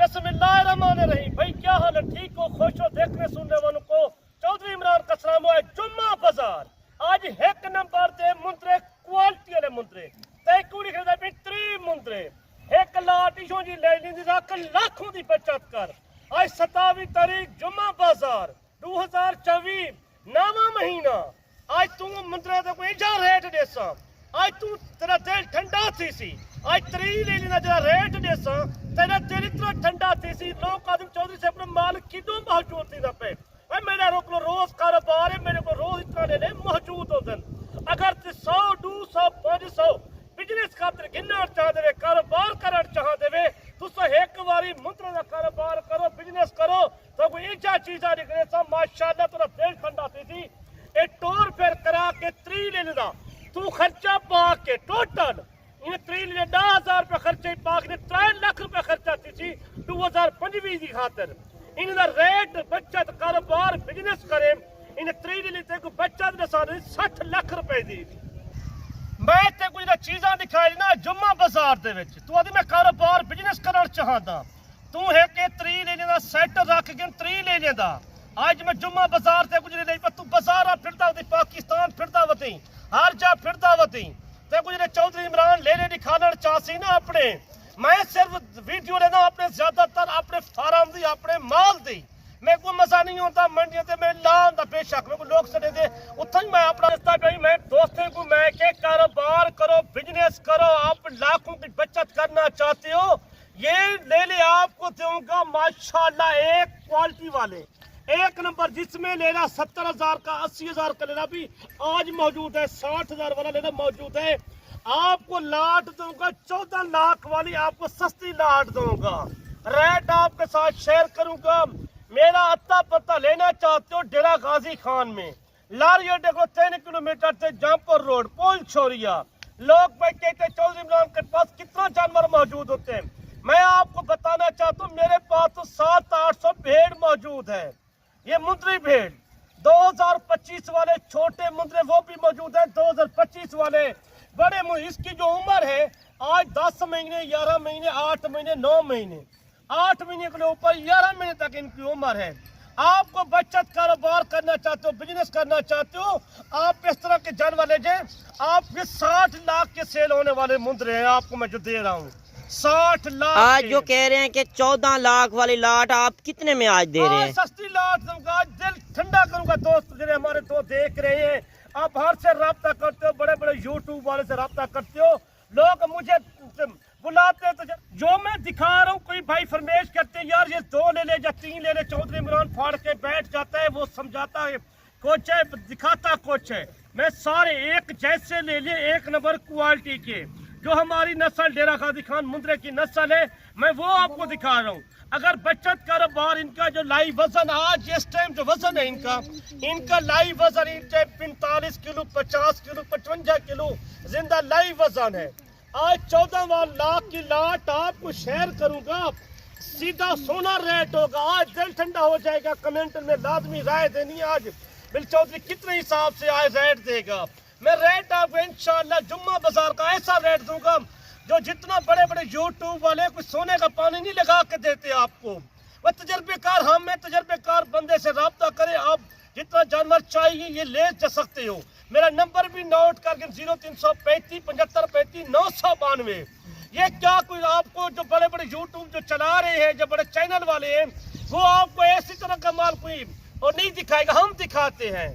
बिस्मिल्लाहिर्रहमानिर्रहीम। भाई क्या हाल है, ठीक हो, खुश हो? देखने सुनने वालों को चौधरी इमरान का सलाम है। जुम्मा बाजार आज एक नंबर ते मुंदरे क्वालिटी वाले मुंदरे ते कुड़ी खरीदा भी 3 मुंदरे एक लाट इशों जी ले ली रख लाखों दी बचत कर। आज 27 तारीख जुम्मा बाजार 2024 नवा महीना। आज तू मुंदरे ते कोई जा रेट देसा। आज तू तेरा दिल ठंडा थी सी। आज 3 ले लेना जरा रेट देसा तेरा दिल इतना ठंडा थी सी। लोग आदम चौधरी से अपना माल किदों महजूद थी ना पे मेरा रोक लो रोज कारोबार है, मेरे को रोज इतना लेने महजूद होते। अगर 100 200 500 बिजनेस खातर गिनना चाहते वे, कारोबार करना चाहते वे, तुसा एक बारी मुंदरे का कारोबार करो, बिजनेस करो तो कोई ऐसा चीजा निकले सा माशाअल्लाह तेरा दिल ठंडा थी। ए टोर फेर करा के 3 ले लेना तू खर्चा पा के टोटल इन 3 ले 10,000 रुपये खर्चे पा के 3 लाख रुपये खर्चा थी 2025 की खातर। इनका रेट बचत कारोबार बिजनेस करे इन 3 ले को बचत ने 60 लाख रुपए दी। मैं ते कुछ चीज़ां दिखाई ना जुम्मा बाजार दे विच तू आदि मैं कारोबार बिजनेस करना चाहता तू है के 3 ले लेना सेट रख के 3 ले लेंदा। आज मैं जुम्मा बाजार से कुछ नहीं पर तू बाजार फिरता होती, पाकिस्तान फिरता होती, हर जा फिरता होती ते कुछ चौधरी इमरान ले दिखाना चाहसी ना अपने। मैं सिर्फ वीडियो लेना अपने ज्यादातर अपने फार्म दी अपने माल दी। मैं को मजा नहीं होता मंडियों ते मैं लान दा बेशक मैं को लोग सड़े दे उतना ही मैं अपना रास्ता पे मैं दोस्तों को मैं के कारोबार करो, बिजनेस करो, आप लाखों की बचत करना चाहते हो ये ले ले आपको दूंगा माशाल्लाह एक क्वालिटी वाले एक नंबर। जिसमें लेना 70,000 का 80,000 का लेना भी आज मौजूद है, 60,000 वाला लेना मौजूद है। आपको लाट दूंगा 14 लाख वाली आपको सस्ती लाट दूंगा। रेट आपके साथ शेयर करूंगा। मेरा अत्ता पत्ता लेना चाहते हो डेरा गाजी खान में लारियो देखो 3 किलोमीटर से जमपुर रोड पोल छोरिया। लोग भाई कहते चौधरी इमरान के पास कितना जानवर मौजूद होते हैं। मैं आपको बताना चाहता हूँ मेरे पास तो 700-800 भेड़ मौजूद है। ये मुंदरी भेड़ 2025 वाले छोटे मुंदरे वो भी मौजूद है, 2025 वाले बड़े। इसकी जो उम्र है आज 10 महीने 11 महीने 8 महीने 9 महीने 8 महीने के ऊपर 11 महीने तक इनकी उम्र है। आपको बचत कारोबार करना चाहते हो, बिजनेस करना चाहते हो, आप इस तरह के जानवर ले जाए। आप ये 60 लाख के सेल होने वाले मुंदरे हैं आपको मैं जो दे रहा हूँ 60 लाख। आज जो कह रहे हैं कि 14 लाख वाली लाट आप कितने में आज दे रहे हैं? सस्ती लाट दूंगा, दिल ठंडा करूंगा। दोस्त जो हमारे दोस्त देख रहे हैं, आप हर से रब्ता करते हो, बड़े बड़े यूट्यूब वाले से रब्ता करते हो, लोग मुझे बुलाते हैं तो जो मैं दिखा रहा हूँ कोई भाई फरमाइश करते हैं यार ये 2 ले ले या 3 ले ले। चौधरी इमरान फाड़ के बैठ जाता है, वो समझाता है कुछ है दिखाता कुछ है। मैं सारे एक जैसे ले लिए एक नंबर क्वालिटी के जो हमारी नस्ल डेरा गाजी खान मुंदरे की नस्ल है मैं वो आपको दिखा रहा हूँ। अगर बचत कारोबार इनका जो लाइव वजन आज इस टाइम जो वजन है इनका लाइव वजन 45 किलो 50 किलो 55 किलो जिंदा लाइव वजन है। आज 14 लाख की लाट आपको शेयर करूंगा, सीधा सोना रेट होगा। आज दिल ठंडा हो जाएगा। कमेंट में लाजमी राय देनी है आज बिल चौधरी कितने हिसाब से आज रेट देगा। मैं रेट आपको इंशाल्लाह जुम्मा बाजार का ऐसा रेट दूंगा जो जितना बड़े बड़े यूट्यूब वाले कुछ सोने का पानी नहीं लगा के देते आपको। वह तजर्बेकार हम तजर्बेकार बंदे से रब्ता करें, आप जितना जानवर चाहिए ये ले जा सकते हो। मेरा नंबर भी नोट करके 0335 75 35 992। ये क्या कोई आपको जो बड़े बड़े यूट्यूब जो चला रहे हैं जो बड़े चैनल वाले हैं वो आपको ऐसी तरह का माल कोई और नहीं दिखाएगा, हम दिखाते हैं।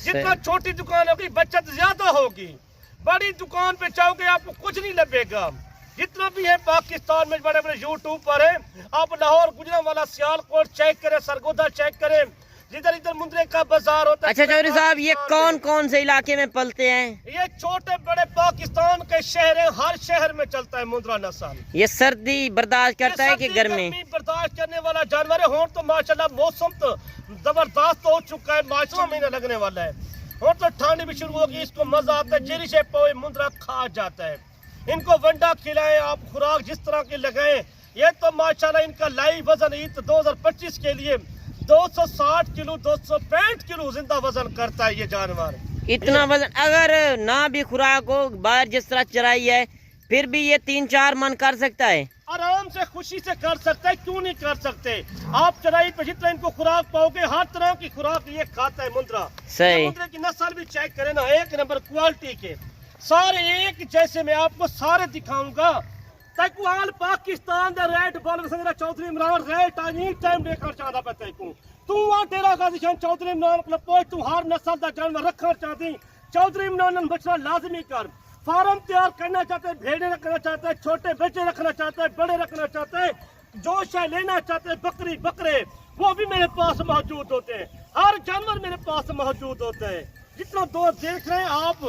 जितना छोटी दुकान होगी बचत ज्यादा होगी, बड़ी दुकान पे जाओगे आपको कुछ नहीं लगे। जितना भी है पाकिस्तान में बड़े बड़े यूट्यूब पर है, आप लाहौर गुजरांवाला सियालकोट चेक करें, सरगोदा चेक करें, जिधर इधर मुंदरे का बाजार होता है। अच्छा चौधरी साहब ये कौन कौन से इलाके में पलते हैं? ये छोटे बड़े पाकिस्तान के शहर है, हर शहर में चलता है मुंदरा नस्ल। ये सर्दी बर्दाश्त करता है कि गर्मी? बर्दाश्त करने वाला जानवर है। हों तो माशाल्लाह मौसम तो जबरदस्त हो चुका है, 5वां महीना लगने वाला है। और तो ठंड भी शुरू होगी, इसको मजा आता है। जेरी से पोए मुंदरा खा जाता है। इनको वंडा खिलाएं आप, खुराक जिस तरह की लगाएं। ये तो माशाल्लाह इनका लाइव वजन ईद 2025 के लिए 260 किलो 265 किलो जिंदा वजन करता है ये जानवर। इतना वजन अगर ना भी खुराक हो बाहर जिस तरह चराई है फिर भी ये 3-4 मन कर सकता है आराम आराम से खुशी से कर सकते हैं, क्यों नहीं कर सकते। आप चराई पे जितना इनको खुराक पाओगे, हर तरह की खुराक ये खाता है मुंद्रा। सही। मुंद्रे की नस्ल भी चेक करें ना, एक नंबर क्वालिटी के सारे एक जैसे। मैं आपको सारे दिखाऊंगा। तैकुआल पाकिस्तान दे रेट बॉल संगरा चौधरी इमरान रेट आज ही टाइम लेकर चाहता पे तैकू तू आ तेरा गाजी शान चौधरी इमरान क्लब पोय तू हर नस्ल दा जानवर रखना चाहती चौधरी इमरान बचना लाजमी कर। फार्म तैयार करना चाहते हैं, भेड़े रखना चाहते हैं, छोटे बच्चे रखना चाहते हैं, बड़े रखना चाहते हैं, जो शय लेना चाहते हैं, बकरी बकरे वो भी मेरे पास मौजूद होते हैं। हर जानवर मेरे पास मौजूद होते हैं। जितना दो देख रहे हैं आप,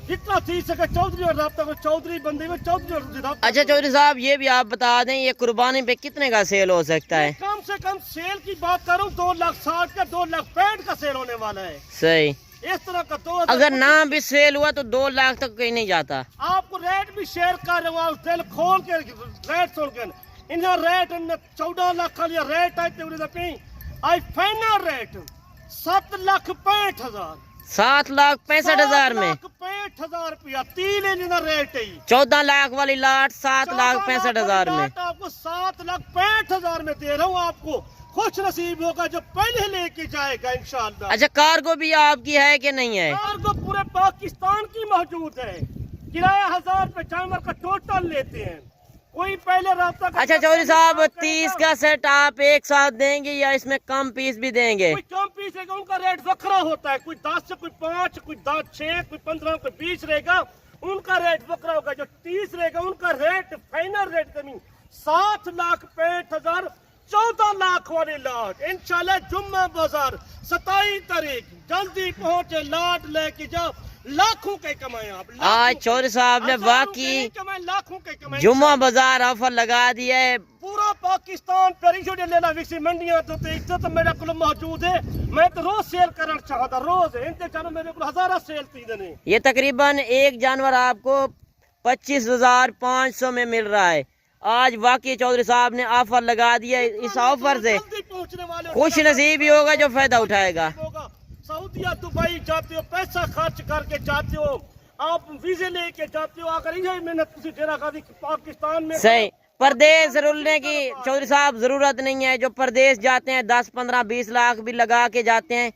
जितना थी सके चौधरी और राब्ता को चौधरी बंदे में चौधरी और राब्ता। अच्छा चौधरी साहब, ये भी आप बता दें, ये कुर्बानी पे कितने का सेल हो सकता है? कम से कम सेल की बात करूं 2,60,000 का 2,65,000 का सेल होने वाला है। सही। इस तरह का 2 अगर ना भी सेल हुआ तो 2 लाख तक कहीं नहीं जाता। आपको रेट भी शेयर कर रहा हूँ, दिल खोल के रेट सुन के। इन्हें रेट 14 लाख का रेट है, आई फाइनल रेट 7,65,000 7,65,000 में 7,65,000 रुपया 3 रेट है। 14 लाख वाली लाट 7,65,000 में आपको 7,65,000 में दे रहा हूँ। आपको खुश नसीब होगा जो पहले लेके जाएगा इंशाअल्लाह। अच्छा कार्गो भी आपकी है कि नहीं है? कार्गो पूरे पाकिस्तान की मौजूद है। किराया 1,000 रुपए जानवर का टोटल लेते हैं। कोई पहले रास्ता। अच्छा चौधरी साहब, 30 का सेट आप एक साथ देंगे या इसमें कम पीस भी देंगे? कोई कम पीस रहेगा, उनका रेट वखरा होता है। कोई 10 से कोई 5, कोई 10 6, कोई 15, कोई 20 रहेगा, उनका रेट वखरा होगा। जो 30 रहेगा उनका रेट फाइनल रेट कमी 7,65,000 14 लाख वाली लाट इंशाल्लाह। जुम्मा बाजार 27 तारीख जल्दी पहुंचे, लाट लेके जाओ, लाखों के कमाए आप। आज चौधरी साहब ने वाकई लाखों के कमाए। जुम्मा बाजार ऑफर लगा दिया है। पूरा पाकिस्तान परिशोड लेना विकसी मंडियां तो इज्जत मेरे को मौजूद है। मैं तो रोज सेल करना चाहता, रोज इनके चलो मेरे को हजारा सेल थी देने। ये तकरीबन एक जानवर आपको 25,500 में मिल रहा है। आज वाकई चौधरी साहब ने ऑफर लगा दिया है। इस ऑफर से खुश नसीब ही होगा जो फायदा उठाएगा। सऊदीया दुबई जाते हो, पैसा खर्च करके जाते हो, आप वीजे लेके जाते हो, अगर ये मेहनत डेरा गाजी पाकिस्तान में सही। परदेश रुलने की चौधरी साहब जरूरत नहीं है। जो परदेश जाते हैं 10, 15, 20 लाख भी लगा के जाते हैं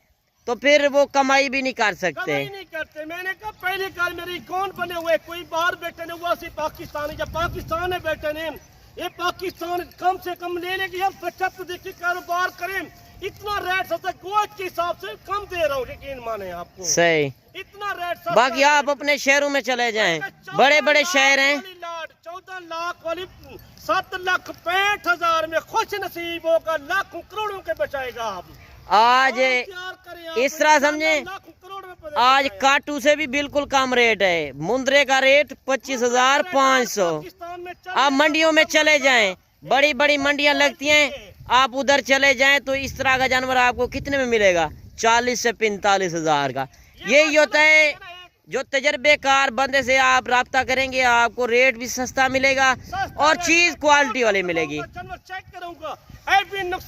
तो फिर वो कमाई भी नहीं कर सकते। नहीं करते। मैंने कहा पहले काल मेरी कौन बने हुए, कोई बाहर बैठे ने हुआ सी पाकिस्तानी, जब पाकिस्तान में बैठे ने ये पाकिस्तान कम से कम ले लेगी। हम बचत तो देखिए कारोबार करें, इतना रेट सस्ता गोश्त के हिसाब से कम दे रहा हूँ, यकीन माने आपको। सही। इतना रेट बाकी आप अपने शहरों में चले जाएं, बड़े बड़े शहर हैं। 14 लाख वाली 7,65,000 में खुश नसीब होगा, लाखों करोड़ों के बचाएगा आप। आज इस तरह समझे, आज काटू से भी बिल्कुल कम रेट है। मुंद्रे का रेट 25,500। आप मंडियों में चले जाएं, बड़ी बड़ी मंडियां लगती हैं, आप उधर चले जाएं तो इस तरह का जानवर आपको कितने में मिलेगा? 40 से 45,000 का। यही होता है, जो तजर्बेकार बंदे से आप राब्ता करेंगे आपको रेट भी सस्ता मिलेगा और चीज क्वालिटी वाली मिलेगी। चेक करूंगा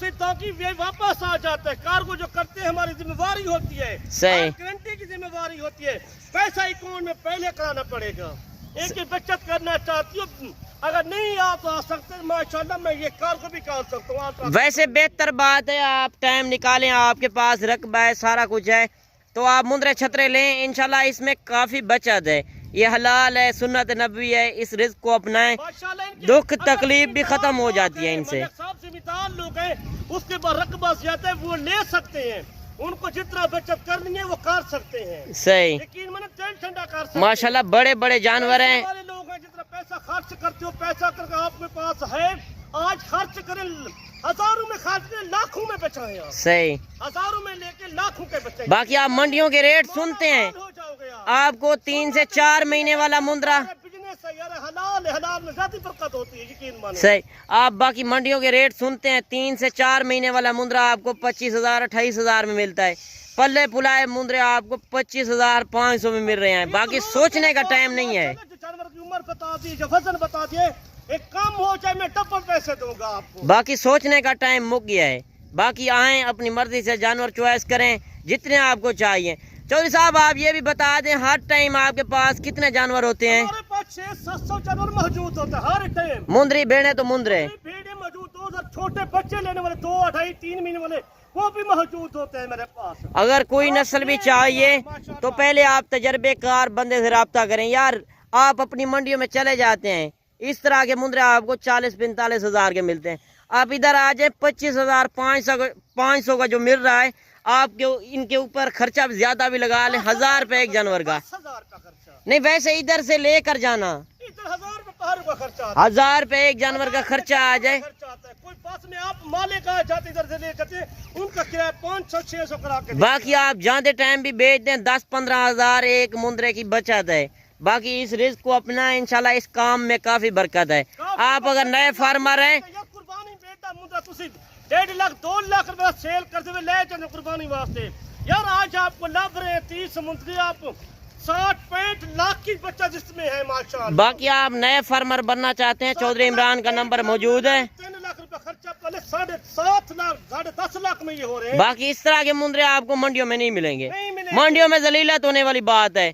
ताकि वे वापस आ जाते हैं। कार्गो जो करते हैं हमारी जिम्मेवारी होती है, सही गारंटी की जिम्मेवारी होती है। पैसा अकाउंट में पहले कराना पड़ेगा। एक ही बचत करना चाहती हूँ, अगर नहीं आप आ सकते माशाल्लाह मैं ये कार्गो भी कर सकता हूँ। वैसे बेहतर बात है आप टाइम निकालें, आपके पास रकबा है, सारा कुछ है, तो आप मुंद्रे छतरे लें। इंशाल्लाह इसमें काफी बचत है, ये हलाल है, सुन्नत नबी है। इस रिस्क को अपनाएं, दुख तकलीफ भी खत्म हो जाती है इनसे। सब जिम्मेदार लोग हैं, उसके बाद रकबा ज्यादा है वो ले सकते हैं, उनको जितना बचत करनी है वो कर सकते हैं। सही। लेकिन मैंने दिल ठंडा कर सकते। माशाल्लाह बड़े बड़े जानवर हैं। लोग हैं जितना पैसा खर्च करते हो, पैसा करके आपके पास है, आज खर्च करें, हजारों में खर्च करें, लाखों में बचाएं आप। सही। हजारों में लेके लाखों के बचाएं। बाकी आप मंडियों के रेट सुनते हैं, आपको 3 से 4 महीने वाला मुंद्रा हलाल हलाल में ज्यादा बरकत होती है, यकीन मानो। सही। आप बाकी मंडियों के रेट सुनते हैं, 3 से 4 महीने वाला मुंद्रा आपको 25,000 28,000 में मिलता है। पल्ले पुलाए मुंद्रे आपको 25,500 में मिल रहे हैं। बाकी सोचने का टाइम नहीं है। जानवर की उम्र बता दी, वजन बता दिए, एक कम हो जाए मैं डबल पैसे दूंगा आपको। बाकी सोचने का टाइम मुक गया है। बाकी आए अपनी मर्जी से जानवर चॉइस करें जितने आपको चाहिए। चौधरी साहब आप ये भी बता दें हर टाइम आपके पास कितने जानवर होते हैं? हमारे पास 600-700 जानवर मौजूद होते हैं हर टाइम। मुंदरी भेड़े तो मुंदरे, भेड़े मौजूद, 2 छोटे बच्चे लेने वाले 2, 2.5, 3 महीने वाले वो भी मौजूद होते हैं मेरे पास। अगर कोई नस्ल भी चाहिए तो पहले आप तजर्बेकार बंदे से रब्ता करें। यार आप अपनी मंडियों में चले जाते हैं, इस तरह के मुंदरे आपको 40-45 हजार के मिलते हैं। आप इधर आ जाए 25,500 का जो मिल रहा है, आपके इनके ऊपर खर्चा भी ज्यादा भी लगा ले, 1000 रुपए एक जानवर का। 10,000 का खर्चा नहीं वैसे इधर से लेकर जाना इधर 1000 रुपए पहाड़ का खर्चा आता है। 1000 रुपए एक जानवर का खर्चा आ जाए। खर्चा आता है। कोई पास में आप माले का जाते इधर से ले करते उनका किराया 500-600 करा के बाकी आप जाते टाइम भी बेच दें 10-15 हजार एक मुंदरे की बचत है। बाकी इस रिस्क को अपना, इंशाल्लाह इस काम में काफी बरकत है। आप अगर नए फार्मर हैं, कुर्बानी बेटा मुंडा तुसी 1.5 लाख 2 लाख रुपए सेल करते हुए ले जाते कुर्बानी वास्ते। यार आज आपको लभ रहे हैं 30 मुंदरी, आप 60-65 लाख की बचत इसमें है माशाल्लाह। बाकी आप नए फार्मर बनना चाहते हैं, चौधरी इमरान का नंबर मौजूद है। 3 लाख रुपए खर्चा पहले 7.5 लाख 10.5 लाख में ये हो रहे हैं। बाकी इस तरह के मुंदरे आपको मंडियों में नहीं मिलेंगे। नहीं मिलेंगे। मंडियों में जलीलत होने वाली बात है,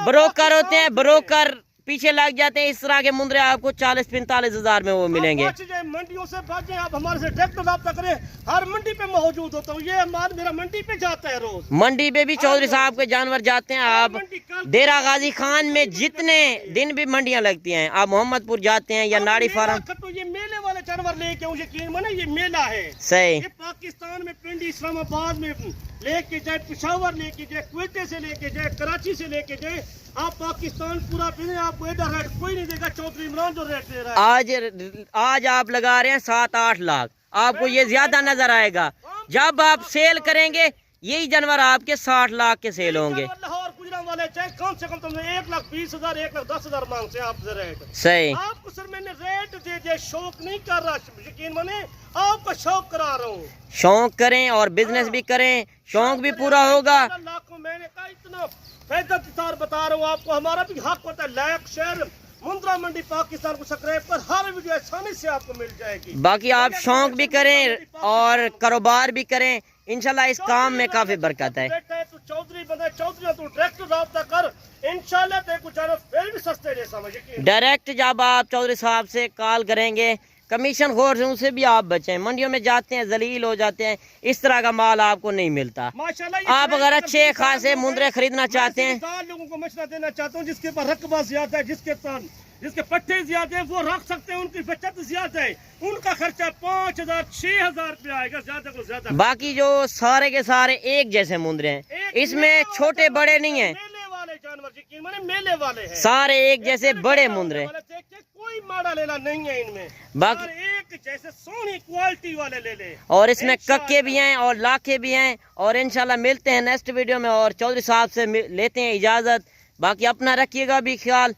ब्रोकर होते हैं, ब्रोकर पीछे लग जाते हैं। इस तरह के मुंदरे आपको 40-45 हजार में वो मिलेंगे। मंडियों से बातें आप हमारे से डायरेक्ट रब्ता करें, हर मंडी पे मौजूद होता हूँ। ये माल मेरा मंडी पे जाता है रोज। मंडी पे भी चौधरी साहब के जानवर जाते हैं। आप डेरा गाजी खान में जितने दिन भी मंडियां लगती हैं, आप मोहम्मदपुर जाते हैं या नाड़ी फार्म। ये मेले वाले जानवर लेके आऊं, यकीन माने ये मेला है सही। ये पाकिस्तान में पिंडी इस्लामाबाद में लेके जाए, पिशावर लेके जाए, क्वेटे से लेके जाए, कराची से लेके जाए, आप पाकिस्तान पूरा फिर आपको इधर रेट कोई नहीं देगा। चौधरी इमरान जो रेट दे रहा है आज आप लगा रहे हैं 7-8 लाख, आपको ये ज्यादा नजर आएगा। जब आप सेल करेंगे यही जानवर आपके 60 लाख के सेल होंगे। लाहौर गुजरात वाले चाहे कम से कम तुमने 1,20,000 1,10,000 मांगते हैं आपसे रेट। सही। आपको सर मैंने रेट दे दिया, शौक नहीं कर रहा, यकीन माने आपको शौक करा रहा हूँ। शौक करें और बिजनेस भी करें, शौक भी पूरा होगा। लाखों मैंने कहा इतना फायदा बता रहा हूँ आपको, हमारा भी हक होता है। लाइक शेयर मुंद्रा मंडी पाकिस्तान को सब्सक्राइब पर हर वीडियो आसानी से आपको मिल जाएगी। बाकी आप शौक भी करें और कारोबार भी करें, इंशाल्लाह इस काम में काफी बरकत है। तू चौधरी बंदा चौधरी, तू डायरेक्ट रब्ता कर, इंशाल्लाह तेरे को जानवर फिर भी सस्ते दे समझ। डायरेक्ट जब आप चौधरी साहब से कॉल करेंगे, कमीशन खोर से उनसे भी आप बचें। मंडियों में जाते हैं जलील हो जाते हैं, इस तरह का माल आपको नहीं मिलता। आप अगर अच्छे खासे मुंदरे खरीदना चाहते हैं, लोगों को मशवरा देना चाहता हूँ जिसके पास रकबा ज्यादा है, जिसके पट्टे ज्यादा है वो रख सकते हैं, उनकी बचत ज्यादा है, उनका खर्चा 5,000-6,000 रुपया आएगा ज्यादा को ज्यादा। बाकी जो सारे के सारे एक जैसे मुंदरे हैं, इसमें छोटे बड़े नहीं है, मेले वाले जानवर यकीन माने मेले वाले हैं, सारे एक जैसे बड़े मुंदरे। कोई माड़ा लेला नहीं है इनमें, बाकी एक जैसे सोनी क्वालिटी वाले ले ले। और इसमें कक्के भी हैं और लाखे भी हैं। और इंशाल्लाह मिलते हैं नेक्स्ट वीडियो में और चौधरी साहब से लेते हैं इजाजत। बाकी अपना रखिएगा भी ख्याल।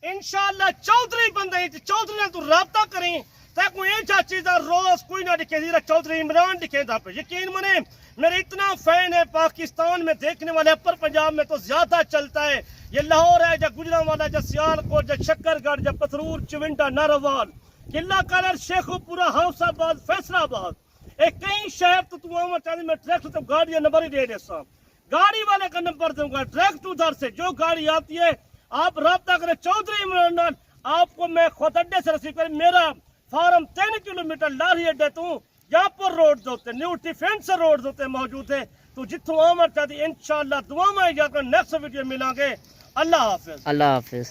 इंशाल्लाह चौधरी बंदे चौधरी ने तू रब्ता करें ताकि ये चीज़ रोज कोई ना दिखे, चौधरी इमरान दिखे था पे। यकीन माने मेरे इतना फैन है पाकिस्तान में देखने वाले, अपर पंजाब में तो ज्यादा चलता है। ये लाहौर है, जो गुजरांवाला, जो सियालकोट, जो शक्करगढ़, जो पथरूर, चिविंटा, नारोवाल, किला कलर, शेखुपुरा, हौसाबाद, फैसलाबाद, एक कई शहर तो तू आना चाहती मैं ट्रैक्टर तो गाड़ी नंबर ही दे देता, गाड़ी वाले का नंबर दूंगा, ट्रैक्टर उधर से जो गाड़ी आती है आप रब्ता करें चौधरी इमरान। आपको मैं खुद अड्डे से रसीद कर, मेरा फार्म 3 किलोमीटर लारी अड्डे तू यहाँ पर रोड होते न्यू डिफेंस रोड होते मौजूद है। तो जितों आमर चाहती इंशाल्लाह दुआ में जाकर नेक्स्ट वीडियो मिलांगे। अल्लाह हाफिज। अल्लाह हाफिज।